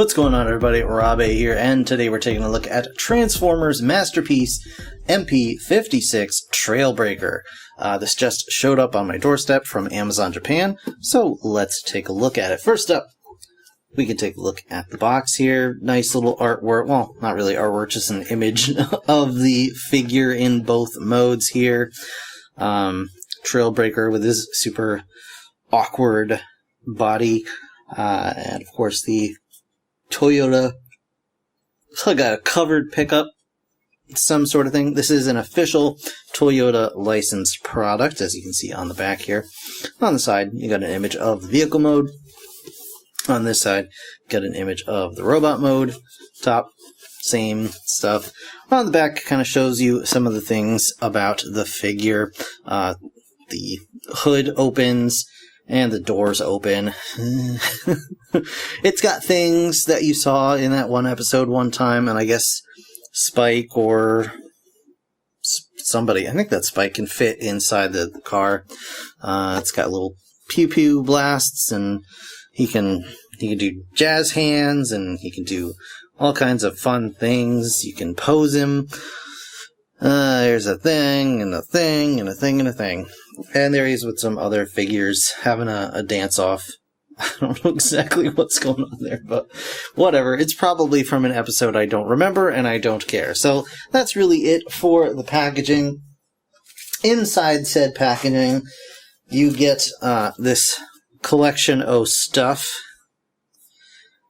What's going on, everybody? Rob A here, and today we're taking a look at Transformers masterpiece MP-56 Trailbreaker. This just showed up on my doorstep from Amazon Japan, so let's take a look at it. First up, we can take a look at the box here. Nice little artwork. Well, not really artwork, just an image of the figure in both modes here. Trailbreaker with his super awkward body. And of course the Toyota. It's like a covered pickup, some sort of thing. This is an official Toyota licensed product, as you can see on the back here. On the side, you got an image of the vehicle mode. On this side, got an image of the robot mode. Top, same stuff. On the back, kind of shows you some of the things about the figure. The hood opens, and the doors open. It's got things that you saw in that one episode one time, and I guess Spike or somebody, I think that Spike can fit inside the car. It's got little pew-pew blasts, and he can do jazz hands, and he can do all kinds of fun things. You can pose him. There's a thing, and a thing, and a thing, and a thing. And there he is with some other figures having a dance-off. I don't know exactly what's going on there, but whatever. It's probably from an episode I don't remember, and I don't care. So that's really it for the packaging. Inside said packaging, you get this collection of stuff.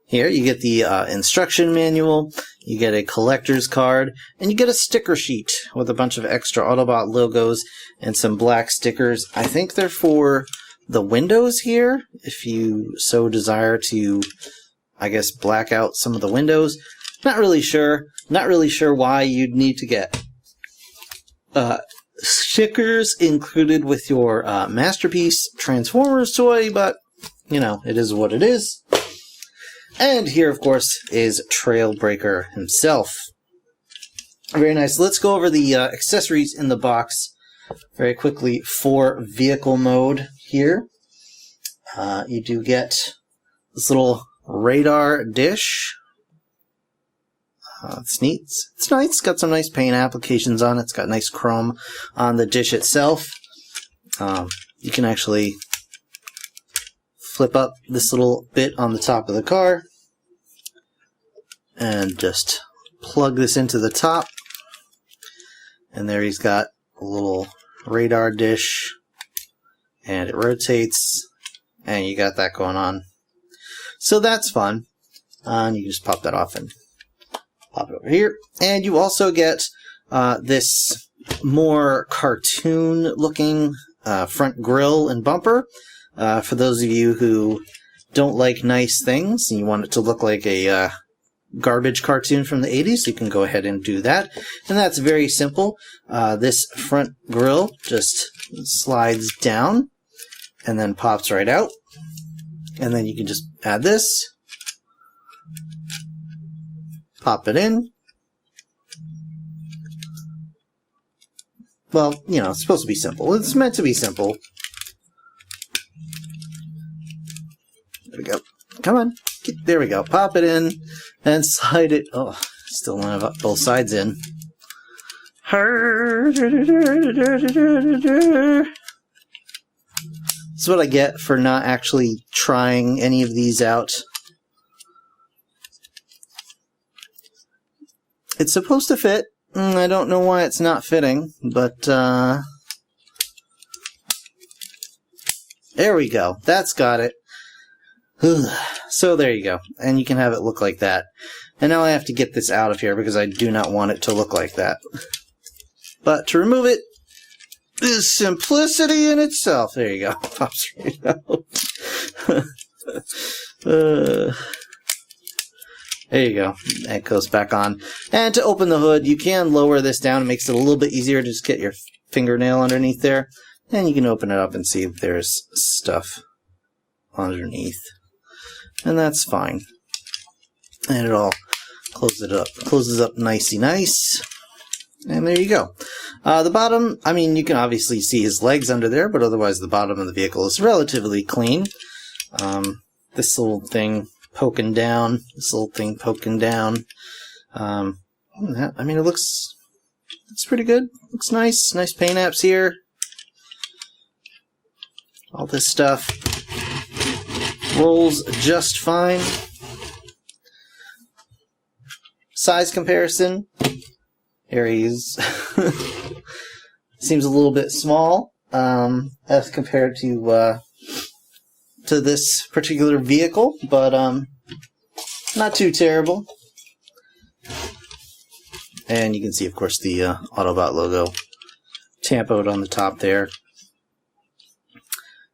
Here, you get the instruction manual, you get a collector's card, and you get a sticker sheet with a bunch of extra Autobot logos and some black stickers. I think they're for the windows here, if you so desire to, I guess, black out some of the windows. Not really sure. Not really sure why you'd need to get stickers included with your Masterpiece Transformers toy, but, you know, it is what it is. And here, of course, is Trailbreaker himself. Very nice. Let's go over the accessories in the box very quickly for vehicle mode here. You do get this little radar dish. It's neat. It's nice. It's got some nice paint applications on it. It's got nice chrome on the dish itself. You can actually flip up this little bit on the top of the car and just plug this into the top, and there he's got a little radar dish, and it rotates, and you got that going on. So that's fun. And you just pop that off and pop it over here. And you also get this more cartoon looking front grille and bumper. For those of you who don't like nice things and you want it to look like a garbage cartoon from the 80s, you can go ahead and do that. And that's very simple. This front grille just slides down and then pops right out. And then you can just add this, pop it in. Well, you know, it's supposed to be simple. It's meant to be simple. There we go. Come on. There we go. Pop it in and slide it. Oh, still don't have both sides in. That's what I get for not actually trying any of these out. It's supposed to fit. I don't know why it's not fitting, but there we go. That's got it. So there you go. And you can have it look like that. And now I have to get this out of here because I do not want it to look like that. But to remove it is simplicity in itself. There you go. Pops right out. There you go. That goes back on. And to open the hood, you can lower this down. It makes it a little bit easier to just get your fingernail underneath there. And you can open it up and see if there's stuff underneath. And that's fine. And it all closes up nicey nice. And there you go. The bottom, I mean, you can obviously see his legs under there, but otherwise the bottom of the vehicle is relatively clean. This little thing poking down. This little thing poking down. I mean, it looks pretty good. Looks nice. Nice paint apps here. All this stuff rolls just fine. Size comparison. Here he is. Seems a little bit small as compared to this particular vehicle, but not too terrible. And you can see, of course, the Autobot logo tampoed on the top there.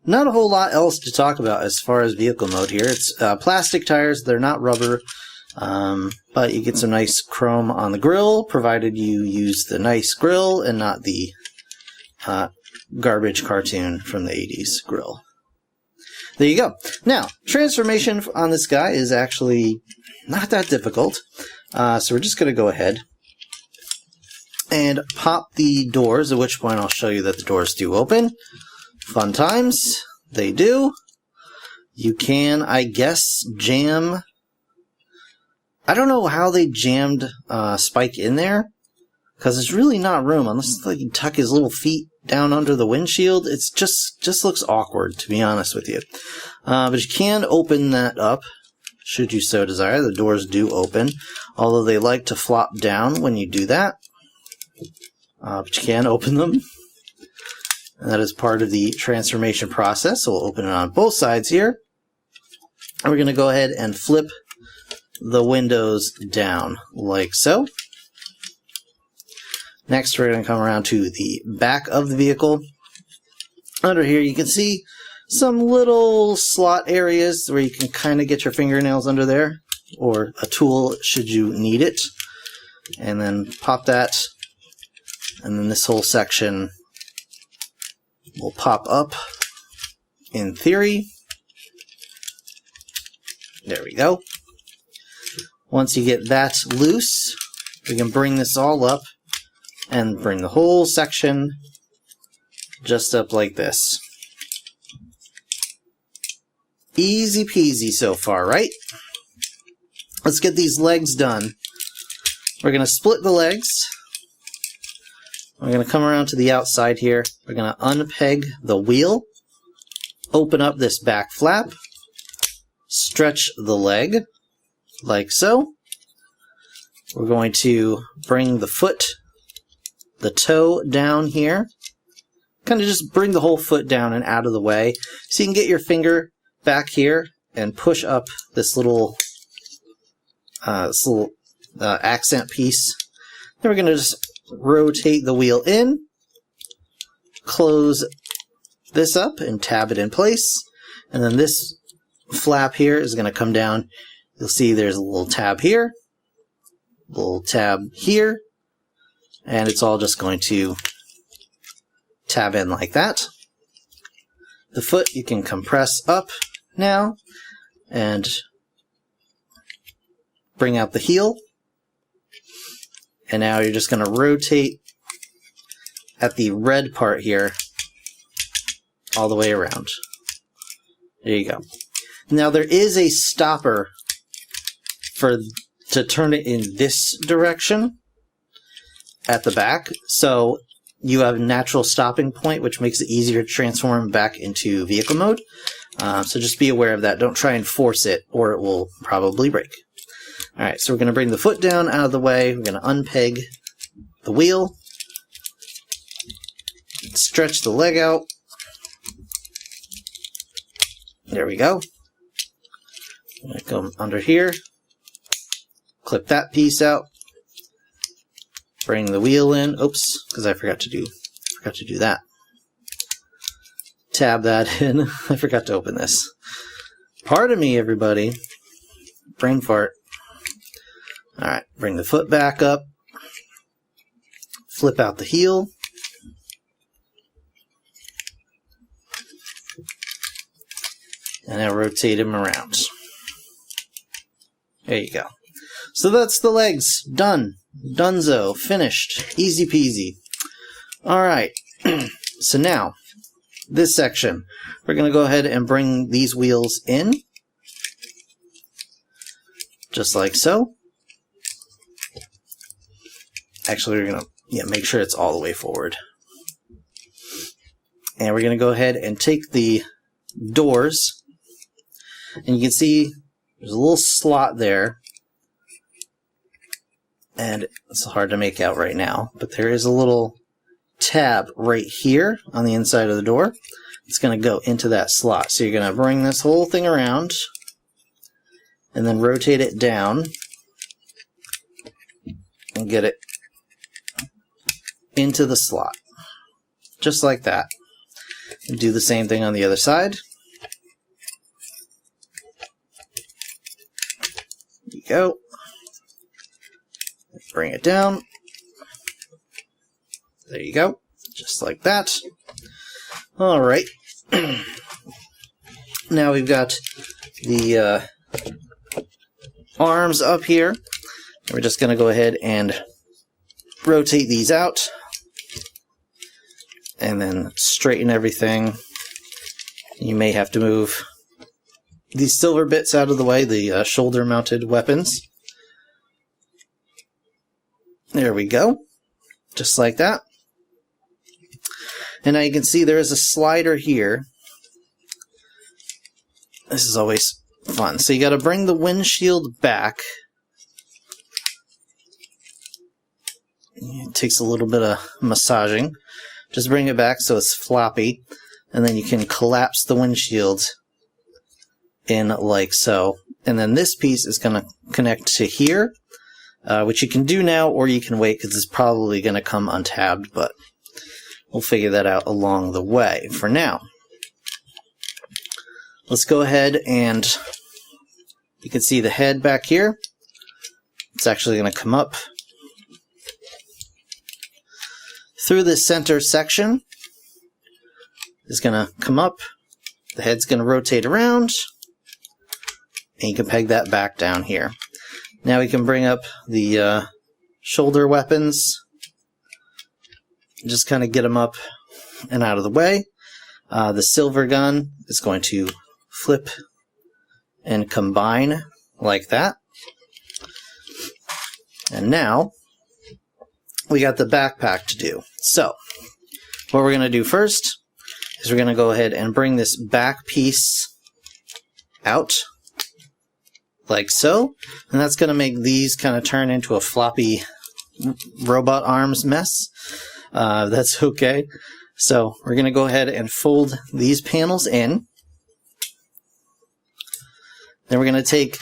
Not a whole lot else to talk about as far as vehicle mode here. It's plastic tires. They're not rubber. But you get some nice chrome on the grill, provided you use the nice grill and not the garbage cartoon from the 80s grill. There you go. Now, transformation on this guy is actually not that difficult. So we're just going to go ahead and pop the doors, at which point I'll show you that the doors do open. Fun times. They do. You can, I guess, jam... I don't know how they jammed Spike in there, because there's really not room, unless like you tuck his little feet down under the windshield. It's just looks awkward, to be honest with you. But you can open that up, should you so desire. The doors do open, although they like to flop down when you do that. But you can open them. And that is part of the transformation process, so we'll open it on both sides here. And we're going to go ahead and flip the windows down, like so. Next, we're going to come around to the back of the vehicle. Under here, you can see some little slot areas where you can kind of get your fingernails under there, or a tool should you need it. And then pop that, and then this whole section will pop up, in theory. There we go. Once you get that loose, we can bring this all up and bring the whole section just up like this. Easy peasy so far, right? Let's get these legs done. We're going to split the legs. We're going to come around to the outside here. We're going to unpeg the wheel, open up this back flap, stretch the leg, like so. We're going to bring the foot, the toe down here. Kind of just bring the whole foot down and out of the way. So you can get your finger back here and push up this little accent piece. Then we're going to just rotate the wheel in, close this up and tab it in place. And then this flap here is going to come down. You'll see there's a little tab here, little tab here, and it's all just going to tab in like that. The foot you can compress up now and bring out the heel. And now you're just going to rotate at the red part here all the way around. There you go. Now there is a stopper to turn it in this direction at the back, so you have a natural stopping point, which makes it easier to transform back into vehicle mode. So just be aware of that. Don't try and force it, or it will probably break. Alright, so we're going to bring the foot down out of the way. We're going to unpeg the wheel, stretch the leg out. There we go. I'm going to go under here, clip that piece out, bring the wheel in. Oops, because I forgot to do that. Tab that in. I forgot to open this. Pardon me, everybody. Brain fart. Alright, bring the foot back up, flip out the heel, and now rotate him around. There you go. So that's the legs. Done. Dunzo. Finished. Easy peasy. Alright, so now, this section, we're going to go ahead and bring these wheels in. just like so. Actually, we're going to make sure it's all the way forward. And we're going to go ahead and take the doors, and you can see there's a little slot there, and it's hard to make out right now, but there is a little tab right here on the inside of the door. It's going to go into that slot. So you're going to bring this whole thing around and then rotate it down and get it into the slot. Just like that. And do the same thing on the other side. There you go. Bring it down. There you go. Just like that. Alright. Now we've got the arms up here. We're just going to go ahead and rotate these out. And then straighten everything. You may have to move these silver bits out of the way, the shoulder-mounted weapons. There we go. Just like that. And now you can see there is a slider here. This is always fun. So you got to bring the windshield back. It takes a little bit of massaging. Just bring it back so it's floppy. And then you can collapse the windshield in like so. And then this piece is going to connect to here. Which you can do now, or you can wait because it's probably going to come untabbed, but we'll figure that out along the way. For now, let's go ahead and you can see the head back here. It's actually going to come up through the center section. It's going to come up. The head's going to rotate around, and you can peg that back down here. Now we can bring up the shoulder weapons. Just kind of get them up and out of the way. The silver gun is going to flip and combine like that. And now we got the backpack to do. So what we're going to do first is we're going to go ahead and bring this back piece out. Like so, and that's going to make these kind of turn into a floppy robot arms mess. That's okay. So we're going to go ahead and fold these panels in. Then we're going to take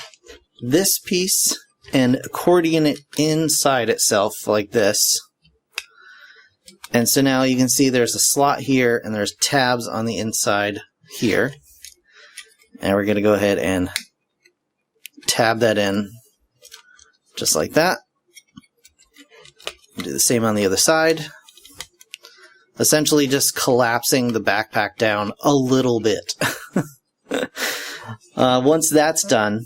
this piece and accordion it inside itself like this. And so now you can see there's a slot here and there's tabs on the inside here. And we're going to go ahead and tab that in just like that. Do the same on the other side. Essentially just collapsing the backpack down a little bit. Once that's done,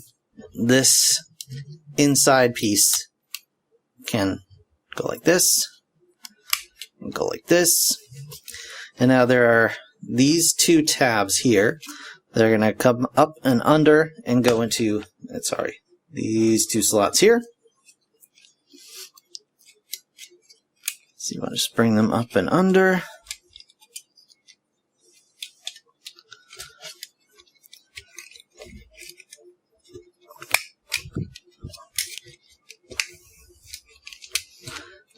this inside piece can go like this, and go like this. And now there are these two tabs here. They're going to come up and under and go into, these two slots here. So you want to just bring them up and under.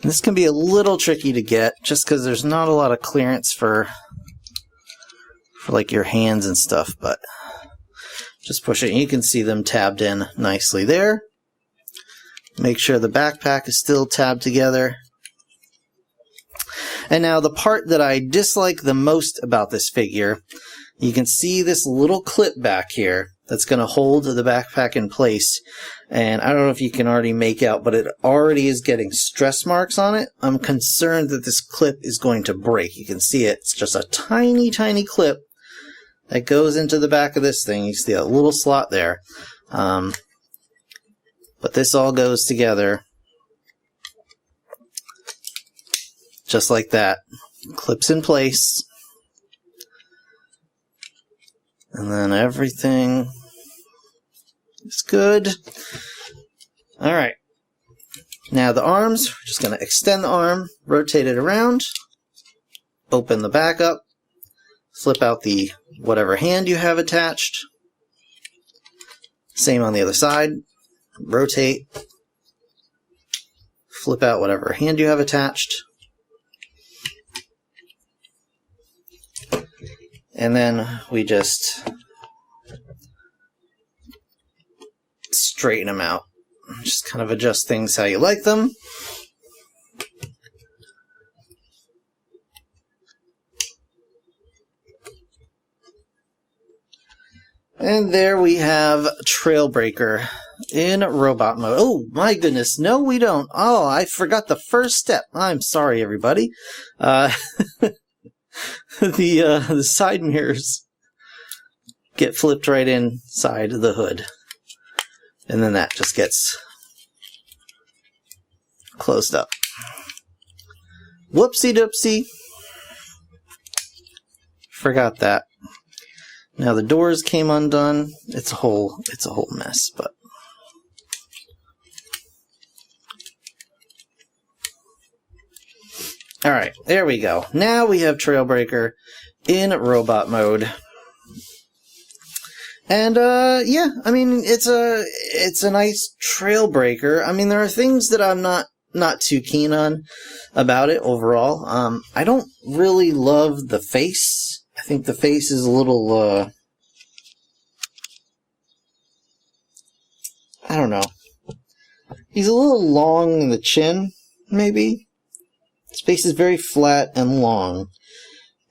This can be a little tricky to get just because there's not a lot of clearance for like your hands and stuff, but just push it and you can see them tabbed in nicely there. Make sure the backpack is still tabbed together. And now the part that I dislike the most about this figure, you can see this little clip back here that's going to hold the backpack in place. And I don't know if you can already make out, but it already is getting stress marks on it. I'm concerned that this clip is going to break. You can see it. It's just a tiny, tiny clip that goes into the back of this thing. You see a little slot there. But this all goes together just like that. Clips in place. And then everything is good. Alright. Now the arms, we're just going to extend the arm, rotate it around, open the back up, flip out the whatever hand you have attached. Same on the other side. Rotate, flip out whatever hand you have attached. And then we just straighten them out. Just kind of adjust things how you like them. And there we have Trailbreaker in robot mode. Oh my goodness, no we don't. Oh, I forgot the first step. I'm sorry everybody. The side mirrors get flipped right inside the hood. And then that just gets closed up. Whoopsie doopsie. Forgot that. Now the doors came undone. It's a whole mess, but alright, there we go. Now we have Trailbreaker in robot mode. And yeah, I mean it's a nice Trailbreaker. I mean there are things that I'm not too keen on about it overall. I don't really love the face. I think the face is a little I don't know. He's a little long in the chin, maybe. His face is very flat and long.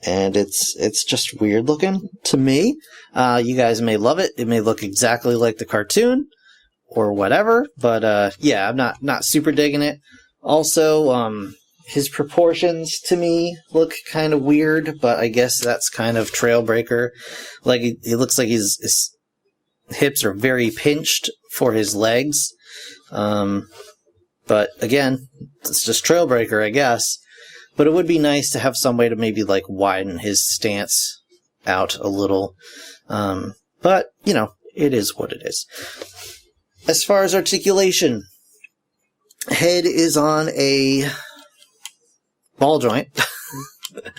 And it's just weird looking to me. You guys may love it. It may look exactly like the cartoon or whatever, but yeah, I'm not super digging it. Also, his proportions to me look kind of weird, but I guess that's kind of Trailbreaker. Like he looks like his hips are very pinched for his legs. But again, it's just Trailbreaker, I guess. But it would be nice to have some way to maybe like widen his stance out a little. But, you know, it is what it is. As far as articulation, head is on a ball joint.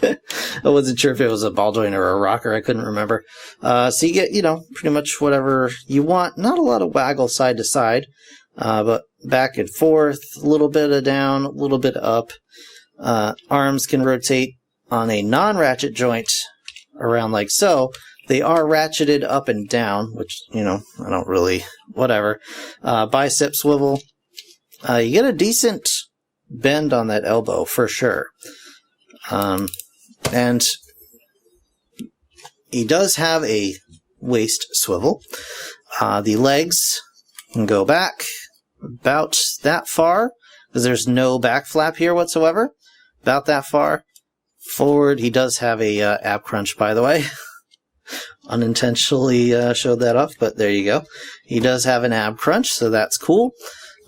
I wasn't sure if it was a ball joint or a rocker. I couldn't remember. So you get, you know, pretty much whatever you want. Not a lot of waggle side to side, but back and forth, a little bit of down, a little bit up. Arms can rotate on a non-ratchet joint around like so. They are ratcheted up and down, which, you know, I don't really, whatever. Bicep swivel. You get a decent bend on that elbow for sure. And he does have a waist swivel. The legs can go back about that far, because there's no back flap here whatsoever. About that far. Forward, he does have a ab crunch, by the way. Unintentionally showed that off, but there you go. He does have an ab crunch, so that's cool.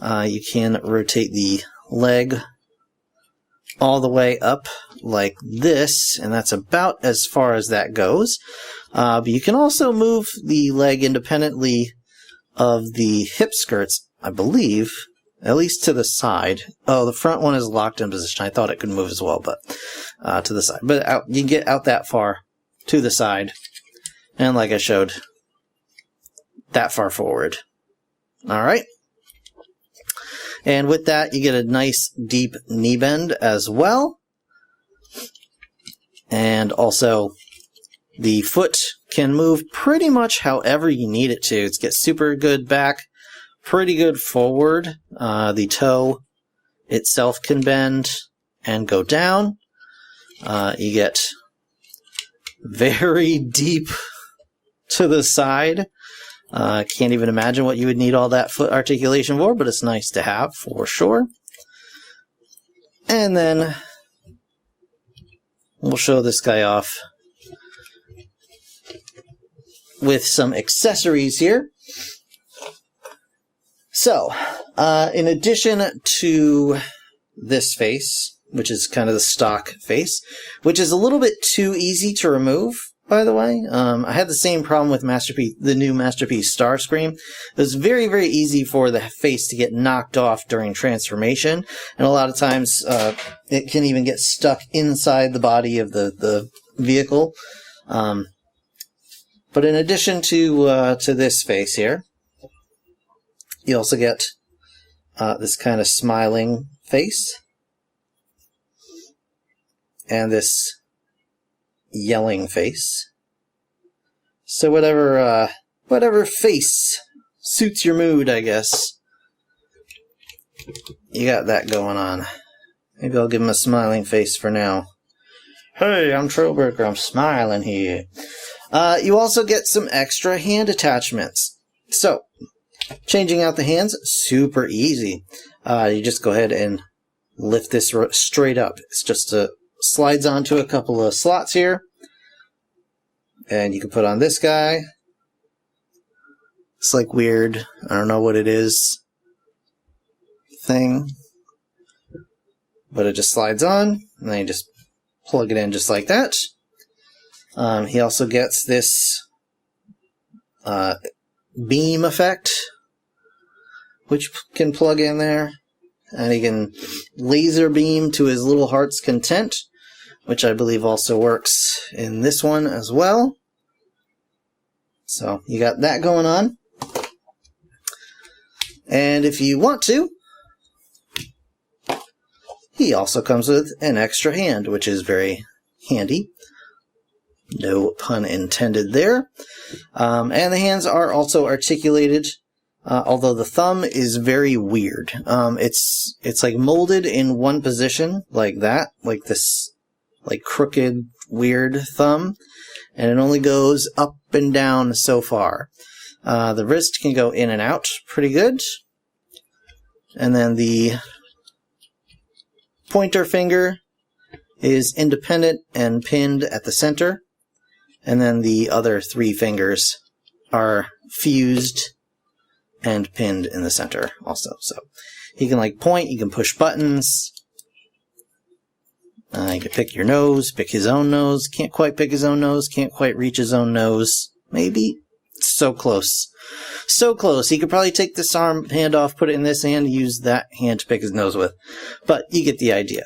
You can rotate the leg all the way up like this, and that's about as far as that goes. But you can also move the leg independently of the hip skirts, I believe, at least to the side. Oh, the front one is locked in position. I thought it could move as well, but to the side. But out, you can get out that far to the side, and like I showed, that far forward. Alright. And with that, you get a nice deep knee bend as well. And also, the foot can move pretty much however you need it to. It's got super good back, pretty good forward. The toe itself can bend and go down. You get very deep to the side. Can't even imagine what you would need all that foot articulation for, but it's nice to have for sure. And then we'll show this guy off with some accessories here. So, in addition to this face, which is kind of the stock face, which is a little bit too easy to remove, by the way. I had the same problem with the new Masterpiece Starscream. It was very, very easy for the face to get knocked off during transformation, and a lot of times it can even get stuck inside the body of the vehicle. But in addition to this face here, you also get this kind of smiling face, and this yelling face. So whatever face suits your mood, I guess. You got that going on. Maybe I'll give him a smiling face for now. Hey, I'm Trailbreaker, I'm smiling here. You also get some extra hand attachments. So, changing out the hands, super easy. You just go ahead and lift this straight up. It's just slides onto a couple of slots here. And you can put on this guy. It's like weird, I don't know what it is, thing. But it just slides on, and then you just plug it in just like that. He also gets this beam effect, which can plug in there. And he can laser beam to his little heart's content, which I believe also works in this one as well. So you got that going on. And if you want to, he also comes with an extra hand, which is very handy. No pun intended there. And the hands are also articulated, although the thumb is very weird. It's like molded in one position, like that, like this, like crooked, weird thumb, and it only goes up and down so far. The wrist can go in and out pretty good, and then the pointer finger is independent and pinned at the center, and then the other three fingers are fused and pinned in the center also. So he can like point, you can push buttons, you can pick your nose, pick his own nose, can't quite pick his own nose, can't quite reach his own nose, maybe. So close. So close. He could probably take this hand off, put it in this hand, use that hand to pick his nose with. But you get the idea.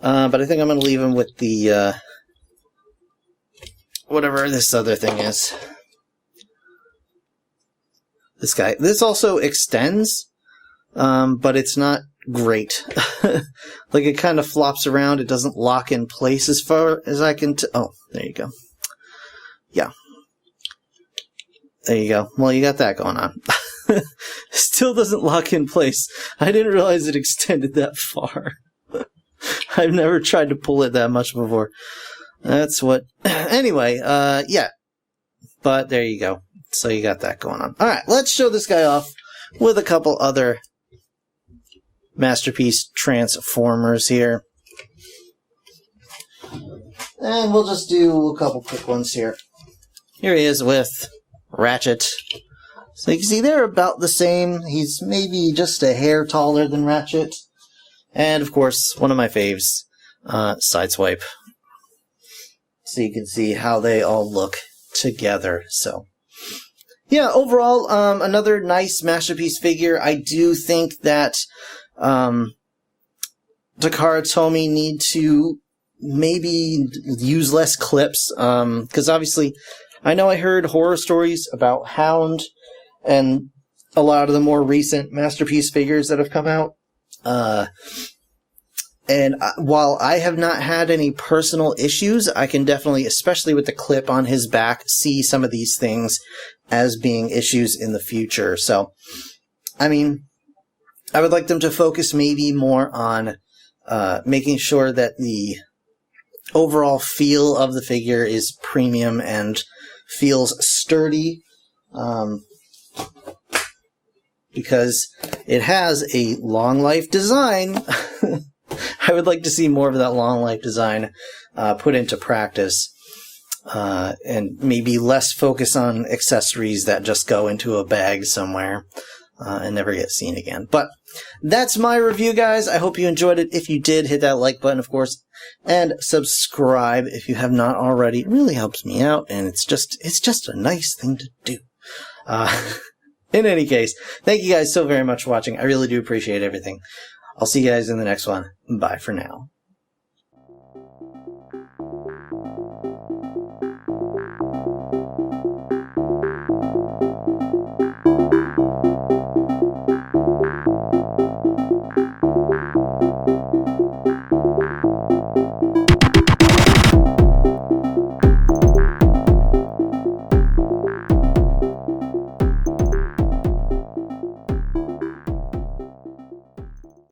But I think I'm going to leave him with the, whatever this other thing is. This guy. This also extends, but it's not great. Like, it kind of flops around. It doesn't lock in place as far as I can oh, there you go. Yeah. There you go. Well, you got that going on. Still doesn't lock in place. I didn't realize it extended that far. I've never tried to pull it that much before. That's what... Anyway, yeah. But there you go. So you got that going on. Alright, let's show this guy off with a couple other Masterpiece Transformers here. And we'll just do a couple quick ones here. Here he is with Ratchet. So you can see they're about the same. He's maybe just a hair taller than Ratchet. And of course, one of my faves, Sideswipe. So you can see how they all look together. So yeah, overall, another nice Masterpiece figure. I do think that Tkara-Tomy need to maybe use less clips, because obviously I know I heard horror stories about Hound and a lot of the more recent Masterpiece figures that have come out. And while I have not had any personal issues, I can definitely, especially with the clip on his back, see some of these things as being issues in the future. So, I mean, I would like them to focus maybe more on making sure that the overall feel of the figure is premium and feels sturdy, because it has a long life design. I would like to see more of that long life design put into practice, and maybe less focus on accessories that just go into a bag somewhere. and never get seen again. But that's my review, guys. I hope you enjoyed it. If you did, hit that like button, of course, and subscribe if you have not already. It really helps me out, and it's just a nice thing to do. In any case, thank you guys so very much for watching. I really do appreciate everything. I'll see you guys in the next one. Bye for now.